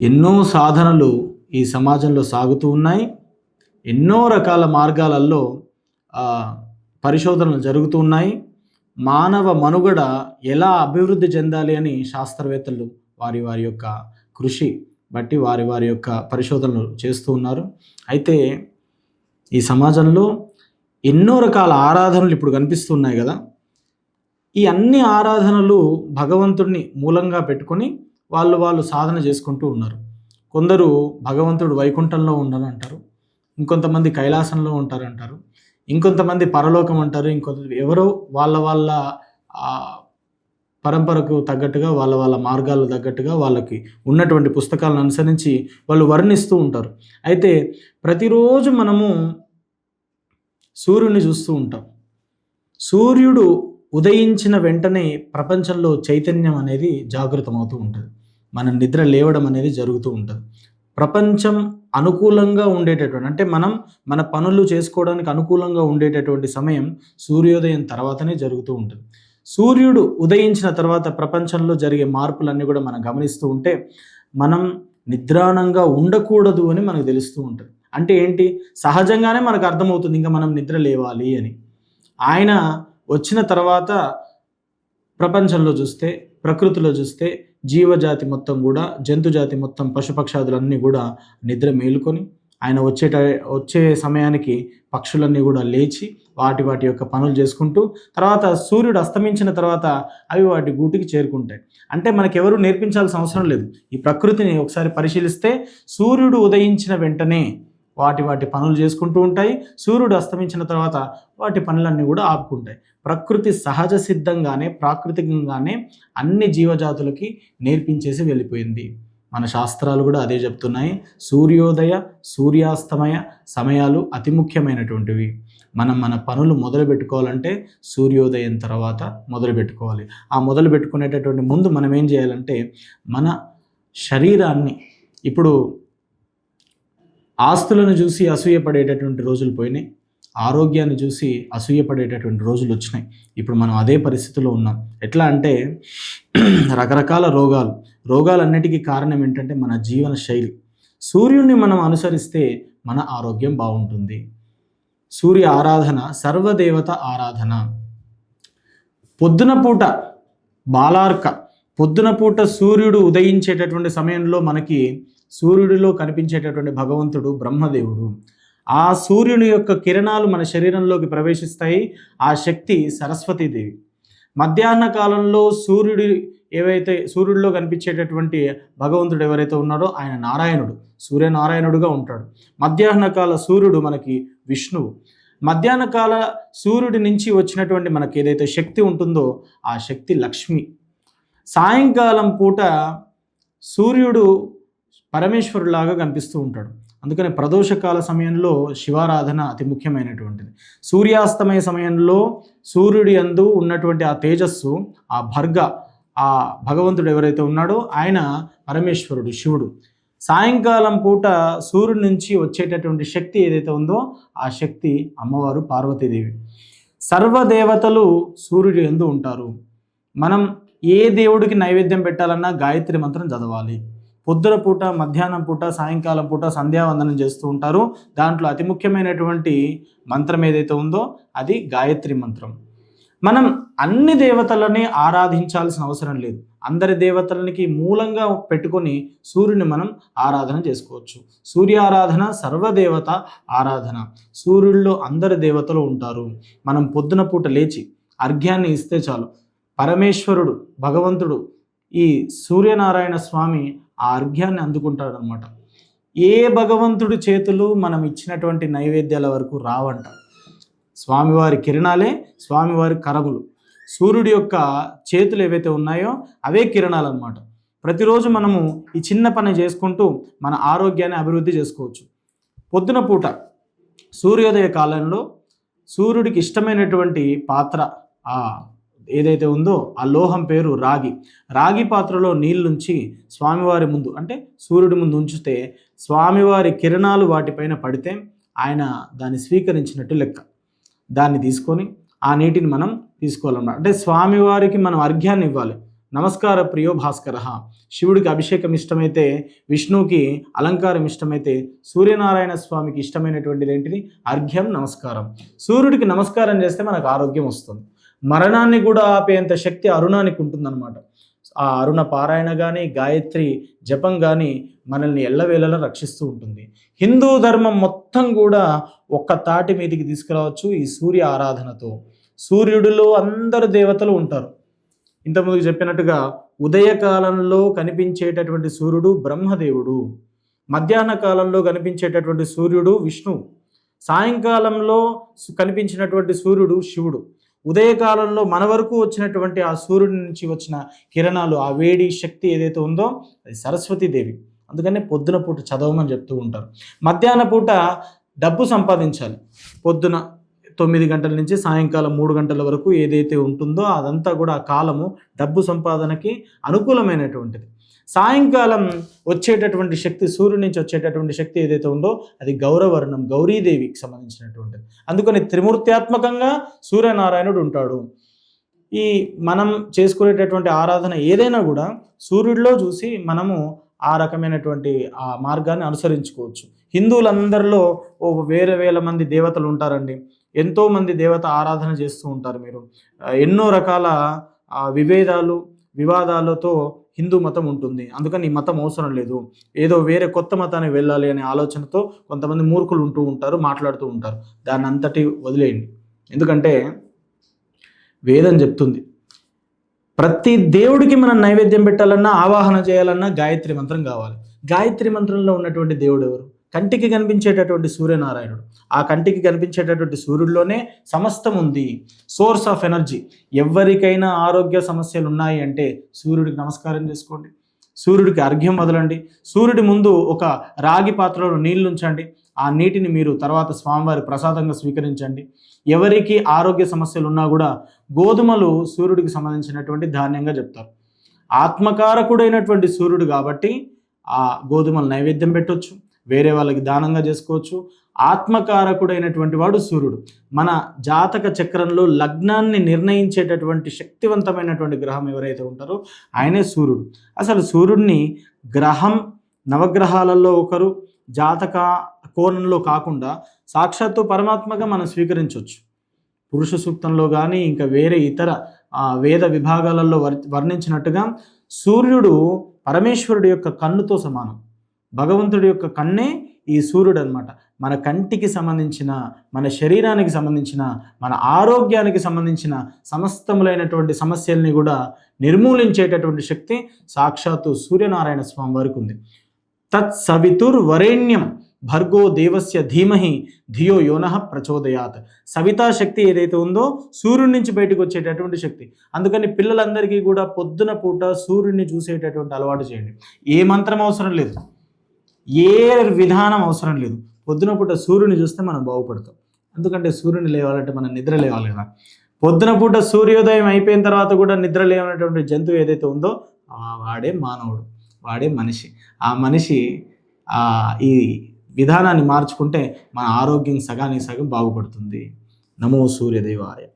ఎన్నో సాధనలు ఈ సమాజంలో సాగుతూ ఉన్నాయి. ఎన్నో రకాల మార్గాలలో పరిశోధనలు జరుగుతూ ఉన్నాయి. మానవ మనుగడ ఎలా అభివృద్ధి చెందాలి అని శాస్త్రవేత్తలు వారి వారి యొక్క కృషి బట్టి వారి వారి యొక్క పరిశోధనలు చేస్తూ ఉన్నారు. అయితే ఈ సమాజంలో ఎన్నో రకాల ఆరాధనలు ఇప్పుడు కనిపిస్తున్నాయి కదా. ఈ అన్ని ఆరాధనలు భగవంతుడిని మూలంగా పెట్టుకొని వాళ్ళు సాధన చేసుకుంటూ ఉన్నారు. కొందరు భగవంతుడు వైకుంఠంలో ఉన్నారంటారు, ఇంకొంతమంది కైలాసంలో ఉంటారంటారు, ఇంకొంతమంది పరలోకం అంటారు, ఎవరో వాళ్ళ పరంపరకు తగ్గట్టుగా వాళ్ళ మార్గాలు తగ్గట్టుగా వాళ్ళకి ఉన్నటువంటి పుస్తకాలను అనుసరించి వాళ్ళు వర్ణిస్తూ ఉంటారు. అయితే ప్రతిరోజు మనము సూర్యుని చూస్తూ ఉంటాం. సూర్యుడు ఉదయించిన వెంటనే ప్రపంచంలో చైతన్యం అనేది జాగృతమవుతూ ఉంటుంది. మనం నిద్ర లేవడం అనేది జరుగుతూ ఉంటుంది. ప్రపంచం అనుకూలంగా ఉండేటటువంటి, అంటే మనం మన పనులు చేసుకోవడానికి అనుకూలంగా ఉండేటటువంటి సమయం సూర్యోదయం తర్వాతనే జరుగుతూ ఉంటుంది. సూర్యుడు ఉదయించిన తర్వాత ప్రపంచంలో జరిగే మార్పులన్నీ కూడా మనం గమనిస్తూ ఉంటే మనం నిద్రాణంగా ఉండకూడదు అని మనకు తెలుస్తూ ఉంటుంది. అంటే ఏంటి, సహజంగానే మనకు అర్థమవుతుంది ఇంకా మనం నిద్ర లేవాలి అని. ఆయన వచ్చిన తర్వాత ప్రపంచంలో చూస్తే, ప్రకృతిలో చూస్తే జీవజాతి మొత్తం కూడా, జంతుజాతి మొత్తం, పశుపక్షాదులన్నీ కూడా నిద్ర మేలుకొని ఆయన వచ్చే సమయానికి పక్షులన్నీ కూడా లేచి వాటి యొక్క పనులు చేసుకుంటూ, తర్వాత సూర్యుడు అస్తమించిన తర్వాత అవి వాటి గూటికి చేరుకుంటాయి. అంటే మనకెవరు నేర్పించాల్సిన అవసరం లేదు. ఈ ప్రకృతిని ఒకసారి పరిశీలిస్తే సూర్యుడు ఉదయించిన వెంటనే వాటి పనులు చేసుకుంటూ ఉంటాయి. సూర్యుడు అస్తమించిన తర్వాత వాటి పనులన్నీ కూడా ఆపుకుంటాయి. ప్రకృతి సహజ సిద్ధంగానే, ప్రాకృతికంగానే అన్ని జీవజాతులకి నేర్పించేసి వెళ్ళిపోయింది. మన శాస్త్రాలు కూడా అదే చెప్తున్నాయి. సూర్యోదయ సూర్యాస్తమయ సమయాలు అతి ముఖ్యమైనటువంటివి. మనం మన పనులు మొదలు పెట్టుకోవాలంటే సూర్యోదయం తర్వాత మొదలు పెట్టుకోవాలి. ఆ మొదలు పెట్టుకునేటటువంటి ముందు మనం ఏం చేయాలంటే, మన శరీరాన్ని, ఇప్పుడు ఆస్తులను చూసి అసూయపడేటటువంటి రోజులు పోయినాయి, ఆరోగ్యాన్ని చూసి అసూయపడేటటువంటి రోజులు వచ్చినాయి. ఇప్పుడు మనం అదే పరిస్థితిలో ఉన్నాం. ఎట్లా అంటే రకరకాల రోగాలన్నిటికీ కారణం ఏంటంటే మన జీవన శైలి. సూర్యుడిని మనం అనుసరిస్తే మన ఆరోగ్యం బాగుంటుంది. సూర్య ఆరాధన సర్వదేవత ఆరాధన. పొద్దున పూట బాలార్క, పొద్దున పూట సూర్యుడు ఉదయించేటటువంటి సమయంలో మనకి సూర్యుడిలో కనిపించేటటువంటి భగవంతుడు బ్రహ్మదేవుడు. ఆ సూర్యుని యొక్క కిరణాలు మన శరీరంలోకి ప్రవేశిస్తాయి. ఆ శక్తి సరస్వతీదేవి. మధ్యాహ్న కాలంలో సూర్యుడిలో కనిపించేటటువంటి భగవంతుడు ఎవరైతే ఉన్నారో ఆయన నారాయణుడు, సూర్యనారాయణుడుగా ఉంటాడు. మధ్యాహ్న కాల సూర్యుడు మనకి విష్ణువు. మధ్యాహ్న కాల సూర్యుడి నుంచి వచ్చినటువంటి మనకి ఏదైతే శక్తి ఉంటుందో ఆ శక్తి లక్ష్మి. సాయంకాలం పూట సూర్యుడు పరమేశ్వరులాగా కనిపిస్తూ ఉంటాడు. అందుకని ప్రదోషకాల సమయంలో శివారాధన అతి ముఖ్యమైనటువంటిది. సూర్యాస్తమయ సమయంలో సూర్యుడి యందు ఉన్నటువంటి ఆ తేజస్సు, ఆ భర్గ, ఆ భగవంతుడు ఎవరైతే ఉన్నాడో ఆయన పరమేశ్వరుడు, శివుడు. సాయంకాలం పూట సూర్యుడి నుంచి వచ్చేటటువంటి శక్తి ఏదైతే ఉందో ఆ శక్తి అమ్మవారు పార్వతీదేవి. సర్వదేవతలు సూర్యుడి యందు ఉంటారు. మనం ఏ దేవుడికి నైవేద్యం పెట్టాలన్నా గాయత్రి మంత్రం చదవాలి. పొద్దున పూట, మధ్యాహ్నం పూట, సాయంకాలం పూట సంధ్యావందనం చేస్తూ ఉంటారు. దాంట్లో అతి ముఖ్యమైనటువంటి మంత్రం ఏదైతే ఉందో అది గాయత్రి మంత్రం. మనం అన్ని దేవతలని ఆరాధించాల్సిన అవసరం లేదు. అందరి దేవతలకి మూలంగా పెట్టుకొని సూర్యుని మనం ఆరాధన చేసుకోవచ్చు. సూర్యారాధన సర్వదేవత ఆరాధన. సూర్యుల్లో అందరి దేవతలు ఉంటారు. మనం పొద్దున పూట లేచి అర్ఘ్యాన్ని ఇస్తే చాలు, పరమేశ్వరుడు భగవంతుడు ఈ సూర్యనారాయణ స్వామి ఆ అర్ఘ్యాన్ని అందుకుంటాడనమాట. ఏ భగవంతుడి చేతులు మనం ఇచ్చినటువంటి నైవేద్యాల వరకు రావంట. స్వామివారి కిరణాలే స్వామివారి కరములు. సూర్యుడి యొక్క చేతులు ఏవైతే ఉన్నాయో అవే కిరణాలు అనమాట. ప్రతిరోజు మనము ఈ చిన్న పని చేసుకుంటూ మన ఆరోగ్యాన్ని అభివృద్ధి చేసుకోవచ్చు. పొద్దున పూట సూర్యోదయ కాలంలో సూర్యుడికి ఇష్టమైనటువంటి పాత్ర ఏదైతే ఉందో ఆ లోహం పేరు రాగి. రాగి పాత్రలో నీళ్ళుంచి స్వామివారి ముందు, అంటే సూర్యుడి ముందు ఉంచితే స్వామివారి కిరణాలు వాటిపైన పడితే ఆయన దాన్ని స్వీకరించినట్టు లెక్క. దాన్ని తీసుకొని ఆ నీటిని మనం తీసుకోవాలన్నమాట. అంటే స్వామివారికి మనం అర్ఘ్యాన్ని ఇవ్వాలి. నమస్కార ప్రియో భాస్కర. శివుడికి అభిషేకం ఇష్టమైతే, విష్ణువుకి అలంకారం ఇష్టమైతే, సూర్యనారాయణ స్వామికి ఇష్టమైనటువంటిది ఏంటిది? అర్ఘ్యం, నమస్కారం. సూర్యుడికి నమస్కారం చేస్తే మనకు ఆరోగ్యం వస్తుంది. మరణాన్ని కూడా ఆపేంత శక్తి అరుణానికి ఉంటుందన్నమాట. ఆ అరుణ పారాయణ కానీ, గాయత్రి జపం కానీ మనల్ని ఎల్లవేళలా రక్షిస్తూ ఉంటుంది. హిందూ ధర్మం మొత్తం కూడా ఒక్క తాటి మీదికి తీసుకురావచ్చు ఈ సూర్య ఆరాధనతో. సూర్యుడిలో అందరు దేవతలు ఉంటారు. ఇంతకుముందు చెప్పినట్టుగా ఉదయకాలంలో కనిపించేటటువంటి సూర్యుడు బ్రహ్మదేవుడు, మధ్యాహ్న కాలంలో కనిపించేటటువంటి సూర్యుడు విష్ణు, సాయంకాలంలో కనిపించినటువంటి సూర్యుడు శివుడు, ఉదయకాలంలో మన వరకు వచ్చినటువంటి ఆ సూర్యుడి నుంచి వచ్చిన కిరణాలు, ఆ వేడి శక్తి ఏదైతే ఉందో అది సరస్వతీదేవి. అందుకనే పొద్దున పూట చదవమని చెప్తూ ఉంటారు. మధ్యాహ్న పూట డబ్బు సంపాదించాలి. పొద్దున 9 గంటల నుంచి సాయంకాలం 3 గంటల వరకు ఏదైతే ఉంటుందో అదంతా కూడా ఆ కాలము డబ్బు సంపాదనకి అనుకూలమైనటువంటిది. సాయంకాలం వచ్చేటటువంటి శక్తి, సూర్యుడి నుంచి వచ్చేటటువంటి శక్తి ఏదైతే ఉందో అది గౌరవర్ణం, గౌరీదేవికి సంబంధించినటువంటిది. అందుకని త్రిమూర్త్యాత్మకంగా సూర్యనారాయణుడు ఉంటాడు. ఈ మనం చేసుకునేటటువంటి ఆరాధన ఏదైనా కూడా సూర్యుడిలో చూసి మనము ఆ రకమైనటువంటి ఆ మార్గాన్ని అనుసరించుకోవచ్చు. హిందువులందరిలో వేల వేల మంది దేవతలు ఉంటారండి. ఎంతోమంది దేవత ఆరాధన చేస్తూ ఉంటారు. మీరు ఎన్నో రకాల వివాదాలతో హిందూ మతం ఉంటుంది. అందుకని ఈ మతం అవసరం లేదు, ఏదో వేరే కొత్త మతానికి వెళ్ళాలి అనే ఆలోచనతో కొంతమంది మూర్ఖులు ఉంటూ ఉంటారు, మాట్లాడుతూ ఉంటారు. దాన్ని అంతటి వదిలేయండి. ఎందుకంటే వేదం చెప్తుంది, ప్రతి దేవుడికి మనం నైవేద్యం పెట్టాలన్నా, ఆవాహన చేయాలన్నా గాయత్రి మంత్రం కావాలి. గాయత్రి మంత్రంలో ఉన్నటువంటి దేవుడు ఎవరు? కంటికి కనిపించేటటువంటి సూర్యనారాయణుడు. ఆ కంటికి కనిపించేటటువంటి సూర్యుడిలోనే సమస్తం ఉంది, సోర్స్ ఆఫ్ ఎనర్జీ. ఎవరికైనా ఆరోగ్య సమస్యలు ఉన్నాయి అంటే సూర్యుడికి నమస్కారం చేసుకోండి, సూర్యుడికి అర్ఘ్యం వదలండి. సూర్యుడి ముందు ఒక రాగి పాత్రలో నీళ్లు ఉంచండి. ఆ నీటిని మీరు తర్వాత స్వామివారి ప్రసాదంగా స్వీకరించండి. ఎవరికి ఆరోగ్య సమస్యలు ఉన్నా కూడా గోధుమలు సూర్యుడికి సంబంధించినటువంటి ధాన్యంగా చెప్తారు. ఆత్మకారకుడైనటువంటి సూర్యుడు కాబట్టి ఆ గోధుమలు నైవేద్యం పెట్టవచ్చు, వేరే వాళ్ళకి దానంగా చేసుకోవచ్చు. ఆత్మకారకుడైనటువంటి వాడు సూర్యుడు. మన జాతక చక్రంలో లగ్నాన్ని నిర్ణయించేటటువంటి శక్తివంతమైనటువంటి గ్రహం ఎవరైతే ఉంటారో ఆయనే సూర్యుడు. అసలు సూర్యుడిని గ్రహం, నవగ్రహాలలో ఒకరు, జాతక కోణంలో కాకుండా సాక్షాత్తు పరమాత్మగా మనం స్వీకరించవచ్చు. పురుష సూక్తంలో కానీ ఇంకా వేరే ఇతర వేద విభాగాలలో వర్ణించినట్టుగా సూర్యుడు పరమేశ్వరుడి యొక్క కన్నుతో సమానం. భగవంతుడి యొక్క కన్నే ఈ సూర్యుడు అనమాట. మన కంటికి సంబంధించిన, మన శరీరానికి సంబంధించిన, మన ఆరోగ్యానికి సంబంధించిన సమస్తములైనటువంటి సమస్యల్ని కూడా నిర్మూలించేటటువంటి శక్తి సాక్షాత్తు సూర్యనారాయణ స్వామి వారికి ఉంది. తత్ సవితుర్వరేణ్యం భర్గో దేవస్య ధీమహి ధియో యోనః ప్రచోదయాత్. సవితా శక్తి ఏదైతే ఉందో సూర్యుడి నుంచి బయటకు వచ్చేటటువంటి శక్తి. అందుకని పిల్లలందరికీ కూడా పొద్దున పూట సూర్యుడిని చూసేటటువంటి అలవాటు చేయండి. ఏ మంత్రం అవసరం లేదు, ఏ విధానం అవసరం లేదు. పొద్దున పూట సూర్యుని చూస్తే మనం బాగుపడతాం. ఎందుకంటే సూర్యుని లేవాలంటే మనం నిద్ర లేవాలి కదా. పొద్దున పూట సూర్యోదయం అయిపోయిన తర్వాత కూడా నిద్ర లేవనటువంటి జంతువు ఏదైతే ఉందో వాడే మానవుడు, వాడే మనిషి. ఆ మనిషి ఈ విధానాన్ని మార్చుకుంటే మన ఆరోగ్యం సగానికి సగం బాగుపడుతుంది. నమో సూర్యదేవాయ.